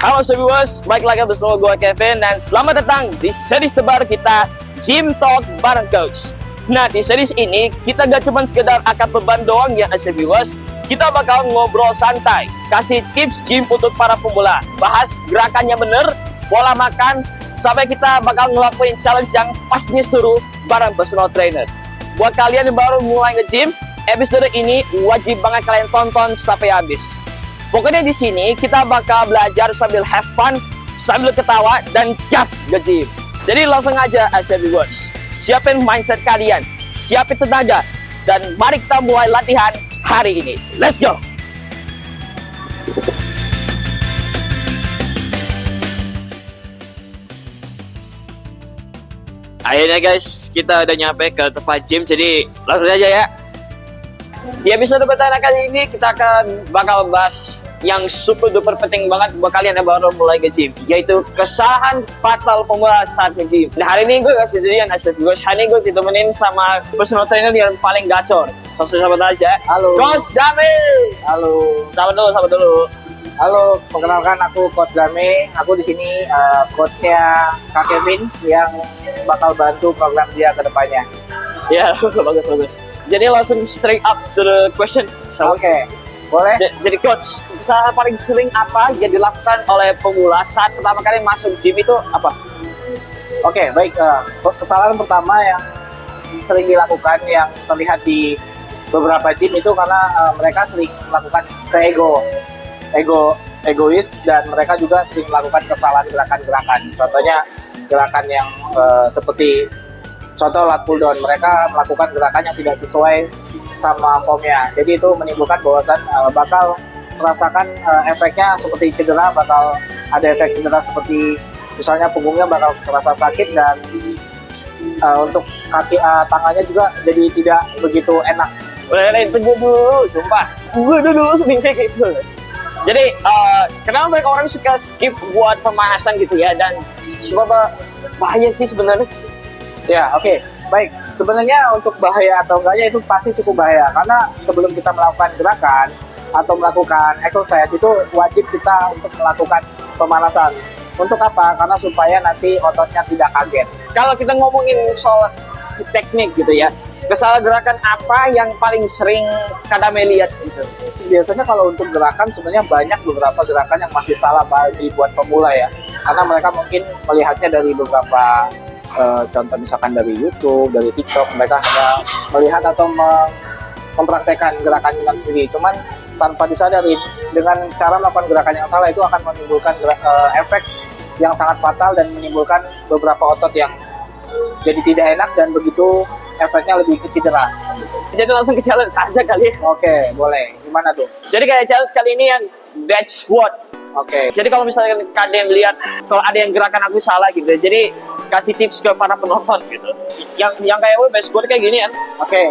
Halo viewers, balik lagi bersama gue Kevin dan selamat datang di series terbaru kita Gym Talk bareng Coach. Nah, di series ini kita gak cuma sekedar angkat beban doang ya viewers. Kita bakal ngobrol santai, kasih tips gym untuk para pemula, bahas gerakannya bener, pola makan, sampai kita bakal ngelakuin challenge yang pastinya seru bareng personal trainer. Buat kalian yang baru mulai nge-gym, episode ini wajib banget kalian tonton sampai habis. Pokoknya di sini kita bakal belajar sambil have fun, sambil ketawa dan gas nge-gym. Jadi langsung aja viewers, siapin mindset kalian, siapin tenaga, dan mari kita mulai latihan hari ini. Let's go! Akhirnya guys, kita udah nyampe ke tempat gym, jadi langsung aja ya. Di episode pertama kali ini kita akan bakal bahas yang super duper penting banget buat kalian yang baru mulai nge-gym, yaitu kesalahan fatal pemula saat nge-gym. Nah, hari ini gue gak sendirian viewers. Hari ini gue ditemenin sama personal trainer yang paling gacor. Langsung sahabat aja. Halo. Coach Dame. Halo. Sahabat dulu. Halo, perkenalkan aku Coach Dame. Aku di sini coachnya Kak Kevin yang bakal bantu program dia ke depannya. Ya, bagus. Jadi langsung straight up to the question. Oke, boleh? Jadi coach, kesalahan paling sering apa yang dilakukan oleh pemula saat pertama kali masuk gym itu apa? Oke, baik. Kesalahan pertama yang sering dilakukan yang terlihat di beberapa gym itu karena mereka sering melakukan egois dan mereka juga sering melakukan kesalahan gerakan-gerakan. Contohnya gerakan yang seperti contoh lat pull down, mereka melakukan gerakan yang tidak sesuai sama formnya. Jadi itu menimbulkan bahwasan bakal merasakan efeknya seperti cedera, bakal ada efek cedera seperti misalnya punggungnya bakal terasa sakit dan untuk kaki tangannya juga jadi tidak begitu enak. Boleh tunggu dulu, sumpah. Gue dulu sering kayak gitu. Jadi kenapa banyak orang suka skip buat pemanasan gitu ya, dan sebab bahaya sih sebenarnya. Ya, oke. Baik. Sebenarnya untuk bahaya atau enggaknya itu pasti cukup bahaya. Karena sebelum kita melakukan gerakan atau melakukan exercise itu wajib kita untuk melakukan pemanasan. Untuk apa? Karena supaya nanti ototnya tidak kaget. Kalau kita ngomongin soal teknik gitu ya, kesalahan gerakan apa yang paling sering Kadame lihat gitu? Biasanya kalau untuk gerakan sebenarnya banyak beberapa gerakan yang masih salah bagi buat pemula ya. Karena mereka mungkin melihatnya dari beberapa contoh misalkan dari YouTube, dari TikTok, mereka hanya melihat atau mempraktekkan gerakan dengan sendiri. Cuman tanpa disadari dengan cara melakukan gerakan yang salah itu akan menimbulkan efek yang sangat fatal dan menimbulkan beberapa otot yang jadi tidak enak dan begitu efeknya lebih ke cedera. Jadi langsung ke challenge aja kali. Oke, boleh. Gimana tuh? Jadi kayak challenge kali ini yang bench squat. Oke. Jadi kalau misalnya kalian lihat kalau ada yang gerakan aku salah gitu, jadi kasih tips ke para penonton gitu. Yang kayak bench squat kayak gini kan? Oke.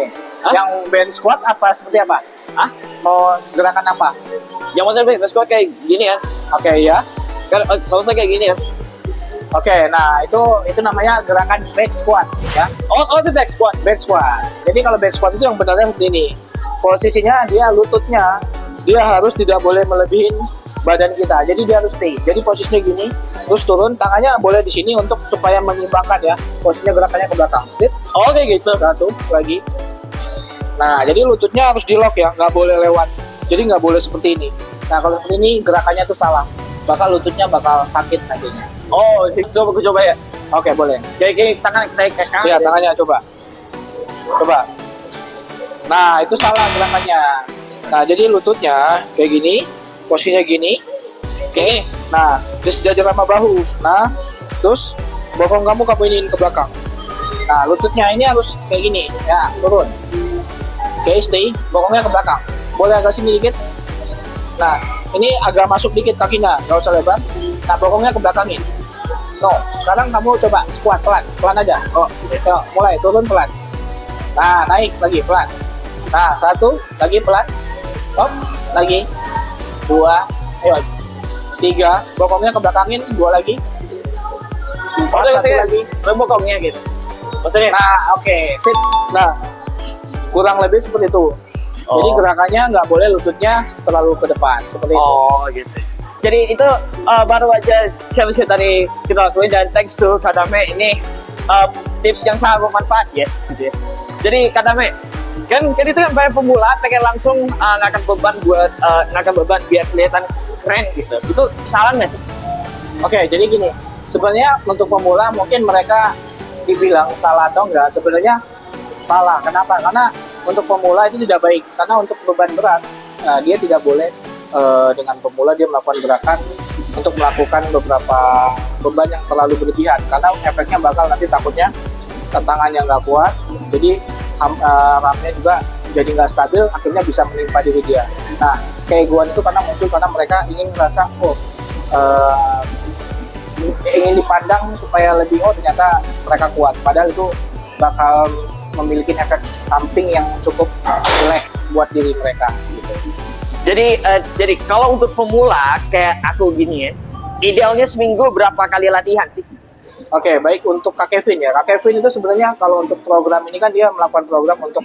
Hah? Yang bench squat apa seperti apa? Hah? Mau gerakan apa? Yang maksudnya bench squat kayak gini kan? Oke, ya. Kalau saya kayak gini kan? Oke, nah itu namanya gerakan back squat ya. Oh itu back squat. Back squat. Jadi kalau back squat itu yang benarnya seperti ini. Posisinya dia lututnya dia harus tidak boleh melebihin badan kita. Jadi dia harus stay. Jadi posisinya gini, terus turun, tangannya boleh di sini untuk supaya menyeimbangkan ya. Posisinya gerakannya ke belakang. Sit. Oh kayak gitu. Satu lagi. Nah, jadi lututnya harus di lock ya, nggak boleh lewat. Jadi nggak boleh seperti ini. Nah, kalau seperti ini gerakannya tuh salah. Bakal lututnya bakal sakit nantinya. Oh, coba ya. Oke, boleh. Kayak tangan kayak kanan. Iya, tangannya coba. Nah, itu salah gerakannya. Nah, jadi lututnya kayak gini, posisinya gini. Oke. Nah, just sejajar sama bahu. Nah, terus bokong kamu iniin ke belakang. Nah, lututnya ini harus kayak gini. Ya, turun. Oke, stay. Bokongnya ke belakang. Boleh agak sini dikit. Nah, ini agak masuk dikit kakinya, nggak usah lebar. Nah, bokongnya ke belakangin. No, sekarang kamu coba squat pelan aja. Oh, yuk, mulai turun pelan. Nah, naik lagi pelan. Nah, satu lagi pelan. Hop, lagi. Dua, ayo. Tiga, bokongnya ke belakangin. Dua lagi. Empat, satu lagi. Bokongnya gitu. Maksudnya? Nah, oke, sip. Nah, kurang lebih seperti itu. Jadi gerakannya nggak boleh lututnya terlalu ke depan seperti itu. Oh gitu. Jadi itu baru aja challenge tadi kita lakuin, dan thanks to Kadame ini tips yang sangat bermanfaat ya. Gitu ya. Jadi Kadame, kan itu kan banyak pemula pengen langsung ngangkat beban buat ngangkat beban biar kelihatan keren gitu. Itu salah nggak sih? Oke, jadi gini, sebenarnya untuk pemula mungkin mereka dibilang salah atau enggak, sebenarnya salah. Kenapa? Karena untuk pemula itu tidak baik, karena untuk beban berat, dia tidak boleh dengan pemula dia melakukan gerakan untuk melakukan beberapa beban yang terlalu berlebihan, karena efeknya bakal nanti takutnya tangannya nggak kuat, jadi ramnya juga jadi nggak stabil, akhirnya bisa menimpa diri dia. Nah, keegoan itu karena muncul karena mereka ingin merasa ingin dipandang supaya lebih ternyata mereka kuat, padahal itu bakal memiliki efek samping yang cukup jelek buat diri mereka gitu. Jadi kalau untuk pemula kayak aku gini ya, idealnya seminggu berapa kali latihan sih? Oke, baik untuk Kak Kevin ya. Kak Kevin itu sebenarnya kalau untuk program ini kan dia melakukan program untuk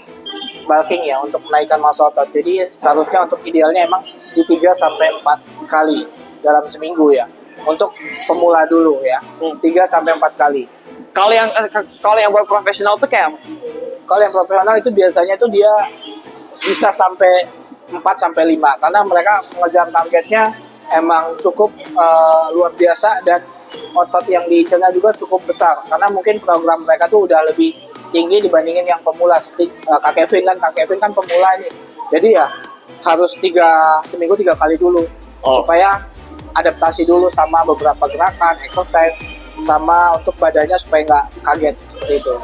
bulking ya, untuk menaikkan massa otot. Jadi seharusnya untuk idealnya emang di 3 sampai 4 kali dalam seminggu ya. Untuk pemula dulu ya, 3 sampai 4 kali. Kalau yang berprofesional tuh kayak apa? Kalau yang profesional itu biasanya itu dia bisa sampai 4 sampai 5 karena mereka mengejar targetnya emang cukup luar biasa, dan otot yang diincarnya juga cukup besar karena mungkin program mereka tuh udah lebih tinggi dibandingin yang pemula seperti Kak Kevin kan pemula ini. Jadi ya harus seminggu 3 kali dulu supaya adaptasi dulu sama beberapa gerakan, exercise, sama untuk badannya supaya nggak kaget seperti itu.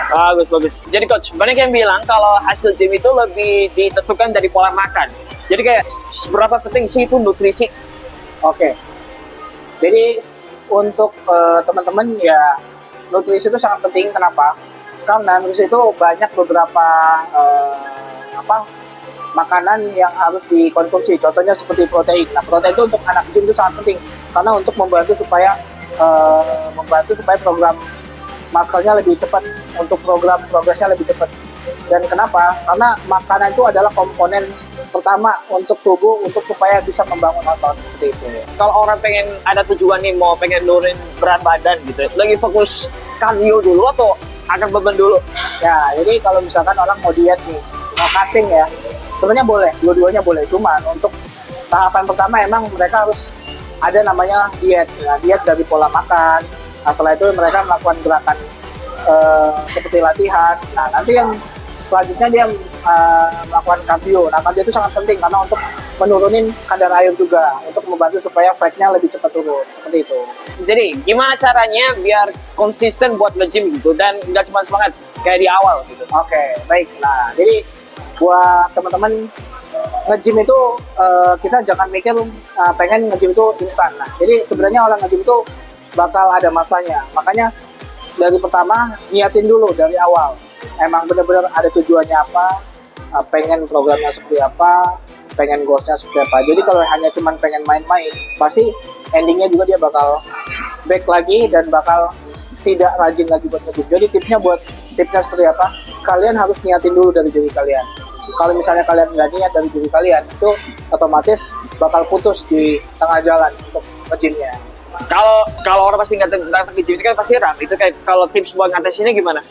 Bagus. Jadi coach, banyak yang bilang kalau hasil gym itu lebih ditentukan dari pola makan. Jadi kayak seberapa penting sih itu nutrisi? Oke. Jadi untuk teman-teman ya, nutrisi itu sangat penting. Kenapa? Karena nutrisi itu banyak beberapa makanan yang harus dikonsumsi. Contohnya seperti protein. Nah, protein itu untuk anak gym itu sangat penting karena untuk membantu supaya program muscle-nya lebih cepat, untuk program progresnya lebih cepat. Dan kenapa? Karena makanan itu adalah komponen pertama untuk tubuh untuk supaya bisa membangun otot seperti itu. Kalau orang pengen ada tujuan nih, mau pengen nurunin berat badan gitu, lagi fokus cardio dulu atau angkat beban dulu? Ya, jadi kalau misalkan orang mau diet nih, mau cutting ya, sebenarnya boleh, dua-duanya boleh. Cuman untuk tahapan pertama emang mereka harus ada namanya diet. Nah, diet dari pola makan. Nah, setelah itu mereka melakukan gerakan seperti latihan. Nah, nanti yang selanjutnya dia melakukan kardio. Nah, kardio itu sangat penting karena untuk menurunin kadar air juga, untuk membantu supaya fatnya lebih cepat turun, seperti itu. Jadi gimana caranya biar konsisten buat nge-gym gitu dan nggak cuma semangat kayak di awal gitu? Oke, baik. Nah, jadi buat teman-teman nge-gym itu kita jangan mikir pengen nge-gym itu instan. Nah, jadi sebenarnya orang nge-gym itu bakal ada masanya. Makanya dari pertama niatin dulu dari awal. Emang benar-benar ada tujuannya apa, pengen programnya seperti apa, pengen goalsnya seperti apa. Jadi kalau hanya cuma pengen main-main, pasti endingnya juga dia bakal back lagi dan bakal tidak rajin lagi buat nge-gym. Jadi tipsnya seperti apa? Kalian harus niatin dulu dari diri kalian. Kalau misalnya kalian nggak niat dari diri kalian, itu otomatis bakal putus di tengah jalan untuk nge-gymnya. Kalau orang pasti nggak ke gym itu kan pasti ram. Itu kayak kalau tips buat ngatasinnya gimana?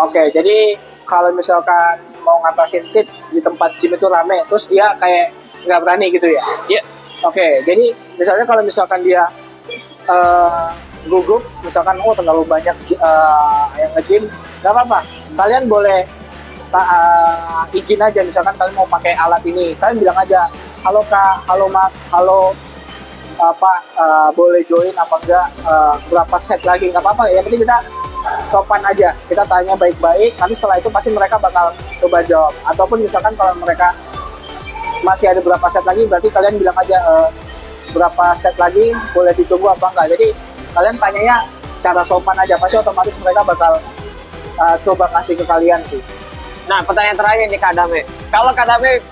Oke, jadi kalau misalkan mau ngatasin tips di tempat gym itu rame, terus dia kayak nggak berani gitu ya? Iya. Oke, jadi misalnya kalau misalkan dia gugup, misalkan terlalu banyak yang nge-gym, nggak apa-apa. Kalian boleh izin aja, misalkan kalian mau pakai alat ini, kalian bilang aja, halo kak, halo mas, halo Pak, boleh join apa enggak, berapa set lagi, nggak apa-apa. Yang penting kita sopan aja, kita tanya baik-baik, nanti setelah itu pasti mereka bakal coba jawab. Ataupun misalkan kalau mereka masih ada berapa set lagi, berarti kalian bilang aja berapa set lagi, boleh ditunggu apa enggak. Jadi kalian tanyanya cara sopan aja, pasti otomatis mereka bakal coba kasih ke kalian sih. Nah, pertanyaan terakhir nih Kak Adame. Kalau Kak Adame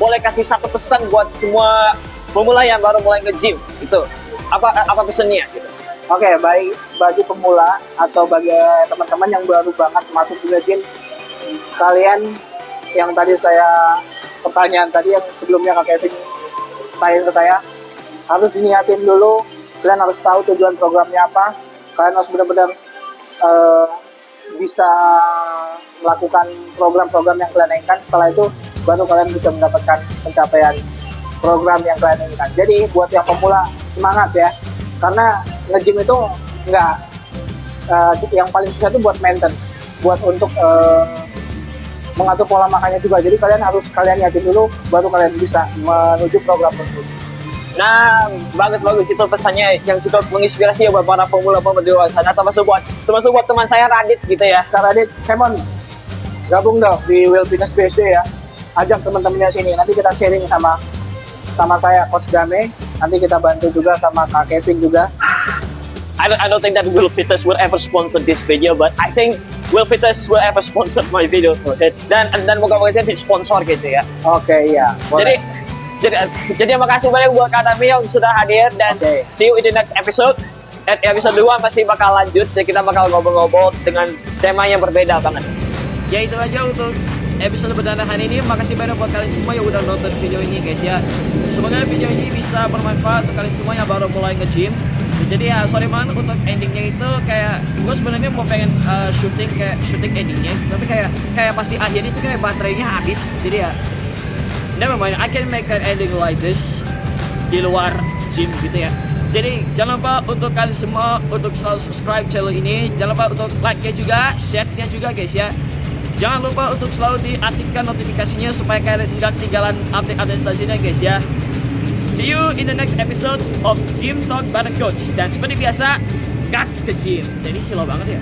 boleh kasih satu pesan buat semua pemula yang baru mulai nge-gym, itu apa pesannya gitu? Oke, baik bagi pemula atau bagi teman-teman yang baru banget masuk ke gym, kalian yang tadi saya pertanyaan tadi yang sebelumnya Kak Kevin tanya ke saya, harus diniatin dulu. Kalian harus tahu tujuan programnya apa. Kalian harus benar-benar bisa melakukan program-program yang kalian inginkan. Setelah itu baru kalian bisa mendapatkan pencapaian program yang kalian inginkan. Jadi buat yang pemula semangat ya, karena nge-gym itu nggak yang paling susah itu buat maintain, buat untuk mengatur pola makannya juga. Jadi kalian yakin dulu baru kalian bisa menuju program tersebut. Nah, bagus itu pesannya yang cukup menginspirasi ya buat para pemula di luar sana, termasuk buat teman saya Radit gitu ya. Kak Radit, Kemon, gabung dong di Will Fitness BSD ya. Ajak teman-temannya sini. Nanti kita sharing sama saya Coach Dame. Nanti kita bantu juga sama Kak Kevin juga. I don't think that Will Fitness will ever sponsor this video, but I think Will Fitness will ever sponsor my video. Dan moga-moga dia disponsor gitu ya. Oke, iya. Boleh. Jadi makasih banyak buat Kak Dami yang sudah hadir, dan see you in the next episode. Episode 2 masih bakal lanjut, dan kita bakal ngobrol-ngobrol dengan tema yang berbeda banget. Ya itu aja untuk episode perdana hari ini. Makasih banyak buat kalian semua yang udah nonton video ini guys ya. Semoga video ini bisa bermanfaat untuk kalian semua yang baru mulai nge-gym. Jadi ya sorry banget untuk endingnya itu, kayak gue sebenarnya mau pengen shooting endingnya, tapi kayak pas di akhir itu kayak baterainya habis. Jadi ya never mind, I can make an ending like this di luar gym gitu ya. Jadi jangan lupa untuk kalian semua untuk selalu subscribe channel ini. Jangan lupa untuk like-nya juga, share-nya juga guys ya. Jangan lupa untuk selalu diaktifkan notifikasinya supaya kalian nggak ketinggalan update-update selanjutnya guys ya. See you in the next episode of Gym Talk bareng Coach. Dan seperti biasa, gas ke gym. Jadi slow banget ya.